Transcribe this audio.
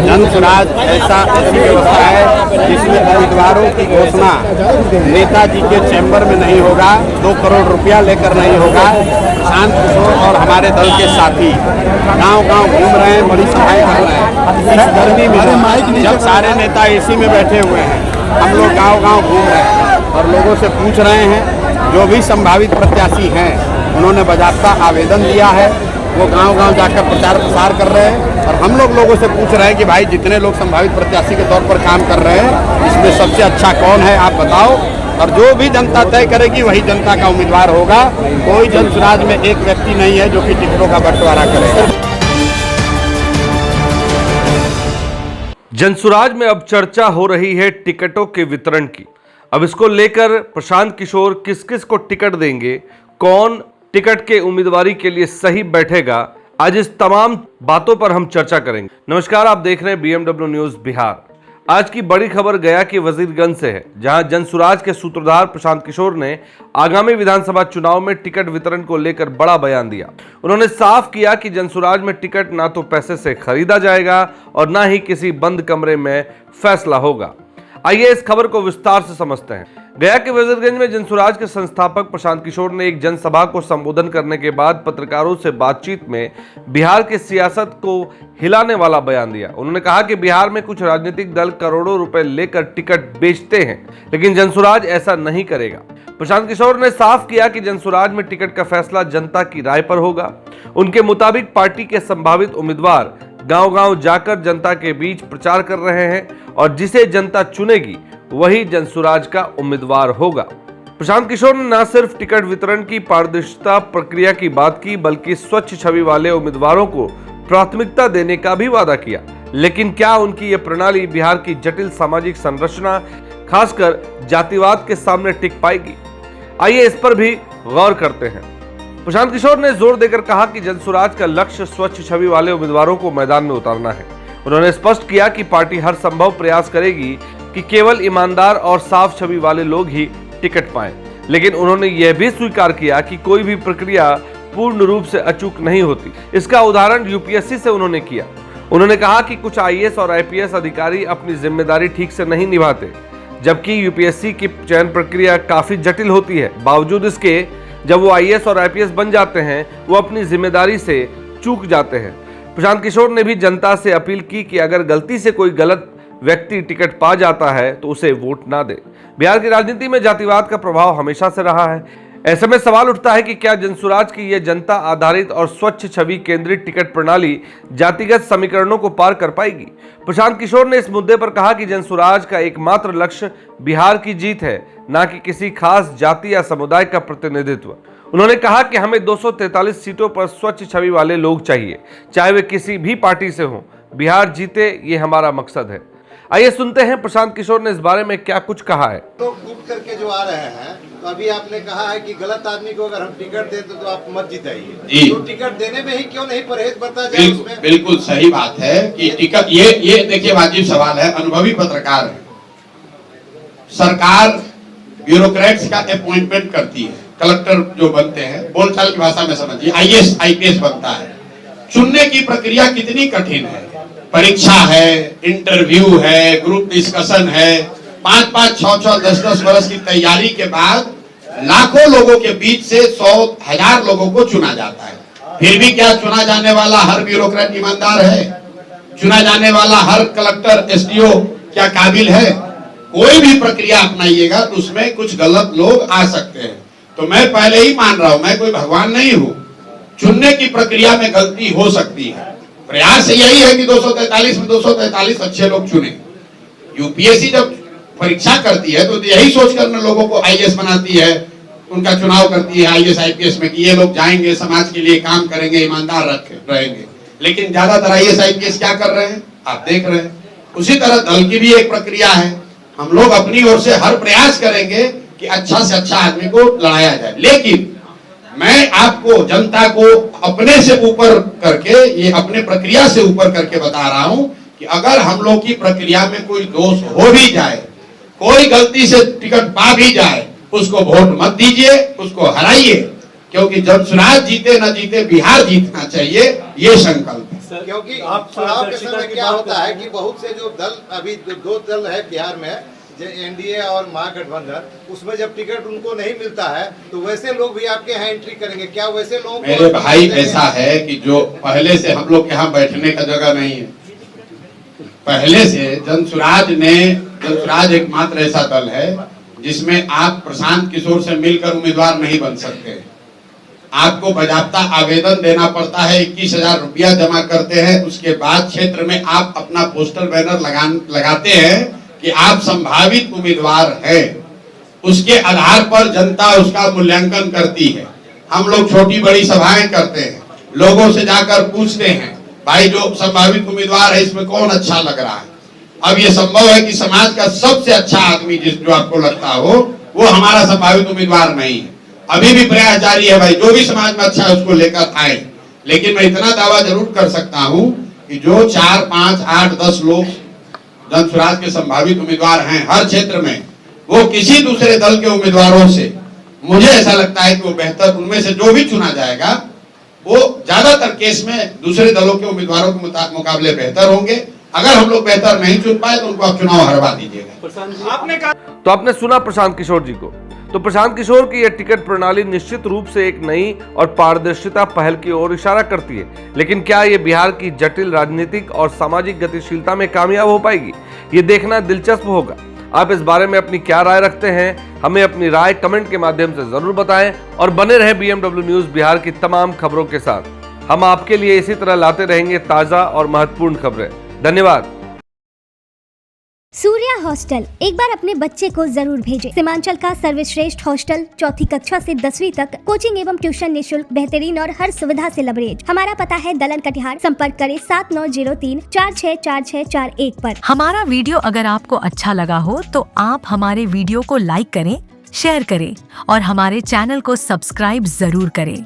जनसुराज ऐसी व्यवस्था है जिसमें उम्मीदवारों की घोषणा नेताजी के चैम्बर में नहीं होगा, 2 करोड़ रुपया लेकर नहीं होगा। प्रशांत किशोर और हमारे दल के साथी गांव-गांव घूम रहे हैं, बड़ी सहायता कर रहे हैं। इस गर्मी में जब सारे नेता एसी में बैठे हुए हैं, हम लोग गांव-गांव घूम रहे हैं और लोगों से पूछ रहे हैं। जो भी संभावित प्रत्याशी हैं उन्होंने बाकायदा आवेदन दिया है, वो गांव-गांव जाकर प्रचार प्रसार कर रहे हैं और हम लोगों से पूछ रहे हैं कि भाई जितने लोग संभावित प्रत्याशी के तौर पर काम कर रहे हैं, इसमें सबसे अच्छा कौन है आप बताओ। और जो भी जनता तय करेगी वही जनता का उम्मीदवार होगा। कोई जनसुराज में एक व्यक्ति नहीं है जो कि टिकटों का बंटवारा करे। जनसुराज में अब चर्चा हो रही है टिकटों के वितरण की। अब इसको लेकर प्रशांत किशोर किस किस को टिकट देंगे, कौन टिकट के उम्मीदवारी के लिए सही बैठेगा, आज इस तमाम बातों पर हम चर्चा करेंगे। नमस्कार, आप देख रहे हैं बीएमडब्ल्यू न्यूज बिहार। आज की बड़ी खबर गया कि वजीरगंज से है, जहां जनसुराज के सूत्रधार प्रशांत किशोर ने आगामी विधानसभा चुनाव में टिकट वितरण को लेकर बड़ा बयान दिया। उन्होंने साफ किया कि जनसुराज में टिकट ना तो पैसे से खरीदा जाएगा और ना ही किसी बंद कमरे में फैसला होगा। आइए इस खबर को विस्तार से समझते हैं। गया के वजीरगंज में जनसुराज के संस्थापक प्रशांत किशोर ने एक जनसभा को संबोधन करने के बाद पत्रकारों से बातचीत में बिहार की सियासत को हिलाने वाला बयान दिया। उन्होंने कहा कि बिहार में कुछ राजनीतिक दल करोड़ों रुपए लेकर टिकट बेचते हैं, लेकिन जनसुराज ऐसा नहीं करेगा। प्रशांत किशोर ने साफ किया कि जनसुराज में टिकट का फैसला जनता की राय पर होगा। उनके मुताबिक पार्टी के संभावित उम्मीदवार गांव-गांव जाकर जनता के बीच प्रचार कर रहे हैं और जिसे जनता चुनेगी वही जनसुराज का उम्मीदवार होगा। प्रशांत किशोर ने न सिर्फ टिकट वितरण की पारदर्शिता प्रक्रिया की बात की, बल्कि स्वच्छ छवि वाले उम्मीदवारों को प्राथमिकता देने का भी वादा किया। लेकिन क्या उनकी यह प्रणाली बिहार की जटिल सामाजिक संरचना, खासकर जातिवाद के सामने टिक पाएगी? आइए इस पर भी गौर करते हैं। प्रशांत किशोर ने जोर देकर कहा कि जनसुराज का लक्ष्य स्वच्छ छवि वाले उम्मीदवारों को मैदान में उतारना है। उन्होंने स्पष्ट किया कि पार्टी हर संभव प्रयास करेगी कि केवल ईमानदार और साफ छवि वाले लोग ही टिकट पाएं। लेकिन उन्होंने यह भी स्वीकार किया कि कोई भी प्रक्रिया पूर्ण रूप से अचूक नहीं होती। इसका उदाहरण यूपीएससी से उन्होंने किया। उन्होंने कहा कि कुछ आईएएस और आईपीएस अधिकारी अपनी जिम्मेदारी ठीक से नहीं निभाते, जबकि यूपीएससी की चयन प्रक्रिया काफी जटिल होती है। बावजूद इसके जब वो आईएएस और आईपीएस बन जाते हैं, वो अपनी जिम्मेदारी से चूक जाते हैं। प्रशांत किशोर ने भी जनता से अपील की कि अगर गलती से कोई गलत व्यक्ति टिकट पा जाता है तो उसे वोट ना दे। बिहार की राजनीति में जातिवाद का प्रभाव हमेशा से रहा है। ऐसे में सवाल उठता है कि क्या जनसुराज की यह जनता आधारित और स्वच्छ छवि केंद्रित टिकट प्रणाली जातिगत समीकरणों को पार कर पाएगी? प्रशांत किशोर ने इस मुद्दे पर कहा कि जनसुराज का एकमात्र लक्ष्य बिहार की जीत है, न कि किसी खास जाति या समुदाय का प्रतिनिधित्व। उन्होंने कहा कि हमें 243 सीटों पर स्वच्छ छवि वाले लोग चाहिए, चाहे वे किसी भी पार्टी से हों। बिहार जीते, ये हमारा मकसद है। आइए सुनते हैं प्रशांत किशोर ने इस बारे में क्या कुछ कहा है। तो कूद करके जो आ रहे हैं, तो अभी आपने कहा है कि गलत आदमी को अगर हम टिकट दें तो आप मत जिताइए। तो टिकट देने में ही क्यों नहीं परहेज बरता जाए? उसमें बिल्कुल सही बात है कि टिकट ये देखिए वाजिब सवाल है। अनुभवी पत्रकार है, सरकार ब्यूरोक्रेट्स का अपॉइंटमेंट करती है, कलेक्टर जो बनते हैं, बोलचाल की भाषा में समझिए आईएएस आईपीएस बनता है। चुनने की प्रक्रिया कितनी कठिन है, परीक्षा है, इंटरव्यू है, ग्रुप डिस्कशन है, 5-5, 6-6, 10-10 वर्ष की तैयारी के बाद लाखों लोगों के बीच से 100,000 लोगों को चुना जाता है। फिर भी क्या चुना जाने वाला हर ब्यूरोक्रेट ईमानदार है? चुना जाने वाला हर कलेक्टर एसडीओ क्या काबिल है? कोई भी प्रक्रिया अपनाइएगा तो उसमें कुछ गलत लोग आ सकते हैं। तो मैं पहले ही मान रहा हूं, मैं कोई भगवान नहीं हूं। चुनने की प्रक्रिया में गलती हो सकती है। प्रयास यही है कि 243 में 243 अच्छे लोग चुने। यूपीएससी जब परीक्षा करती है तो यही सोचकर न लोगों को आईएएस बनाती है, उनका चुनाव करती है आईएएस आईपीएस में कि ये लोग जाएंगे, समाज के लिए काम करेंगे, ईमानदार रहेंगे। लेकिन ज्यादातर आईएएस आईपीएस क्या कर रहे हैं आप देख रहे हैं। उसी तरह दल की भी एक प्रक्रिया है। हम लोग अपनी ओर से हर प्रयास करेंगे कि अच्छा से अच्छा आदमी को लड़ाया जाए। लेकिन मैं आपको, जनता को अपने से ऊपर करके, ये अपने प्रक्रिया से ऊपर करके बता रहा हूं कि अगर हम लोग की प्रक्रिया में कोई दोष हो भी जाए, कोई गलती से टिकट पा भी जाए, उसको वोट मत दीजिए, उसको हराइए, क्योंकि जनसुराज जीते न जीते बिहार जीतना चाहिए, ये संकल्प है। क्योंकि चुनाव के समय क्या होता है कि बहुत से जो दल अभी दो दल है बिहार में, एनडीए और महागठबंधन, उसमें जब टिकट उनको नहीं मिलता है तो वैसे लोग भी आपके यहाँ एंट्री करेंगे। क्या वैसे लोग? मेरे भाई ऐसा है कि जो पहले से हम लोग यहाँ बैठने का जगह नहीं है। पहले से जनसुराज एकमात्र ऐसा दल है जिसमें आप प्रशांत किशोर से मिलकर उम्मीदवार नहीं बन सकते। आपको बाजाप्ता आवेदन देना पड़ता है, 21,000 रुपया जमा करते हैं, उसके बाद क्षेत्र में आप अपना पोस्टर बैनर लगाते हैं कि आप संभावित उम्मीदवार हैं। उसके आधार पर जनता उसका मूल्यांकन करती है। हम लोग छोटी बड़ी सभाएं करते हैं, लोगों से जाकर पूछते हैं भाई जो संभावित उम्मीदवार है इसमें कौन अच्छा लग रहा है। अब ये संभव है कि समाज का सबसे अच्छा आदमी जो आपको लगता हो वो हमारा संभावित उम्मीदवार नहीं है। अभी भी प्रयास जारी है भाई, जो भी समाज में अच्छा है उसको लेकर आए। लेकिन मैं इतना दावा जरूर कर सकता हूं कि जो 4, 5, 8, 10 लोग जनसुराज के संभावित उम्मीदवार हैं हर क्षेत्र में, वो किसी दूसरे दल के उम्मीदवारों से मुझे ऐसा लगता है कि वो बेहतर, उनमें से जो भी चुना जाएगा वो ज्यादातर केस में दूसरे दलों के उम्मीदवारों के मुकाबले बेहतर होंगे। अगर हम लोग बेहतर नहीं चुन पाए तो उनको आप चुनाव हरवा दीजिएगा। तो आपने सुना प्रशांत किशोर जी को। तो प्रशांत किशोर की यह टिकट प्रणाली निश्चित रूप से एक नई और पारदर्शिता पहल की ओर इशारा करती है, लेकिन क्या ये बिहार की जटिल राजनीतिक और सामाजिक गतिशीलता में कामयाब हो पाएगी, ये देखना दिलचस्प होगा। आप इस बारे में अपनी क्या राय रखते हैं, हमें अपनी राय कमेंट के माध्यम से जरूर बताएं और बने रहे BMW न्यूज बिहार की तमाम खबरों के साथ। हम आपके लिए इसी तरह लाते रहेंगे ताजा और महत्वपूर्ण खबरें। धन्यवाद। सूर्या हॉस्टल एक बार अपने बच्चे को जरूर भेजें। सीमांचल का सर्वश्रेष्ठ हॉस्टल, 4ठी कक्षा से 10वीं तक कोचिंग एवं ट्यूशन निःशुल्क, बेहतरीन और हर सुविधा से लबरेज। हमारा पता है दलन कटिहार। संपर्क करें 7903464641 पर। हमारा वीडियो अगर आपको अच्छा लगा हो तो आप हमारे वीडियो को लाइक करें, शेयर करें और हमारे चैनल को सब्सक्राइब जरूर करें।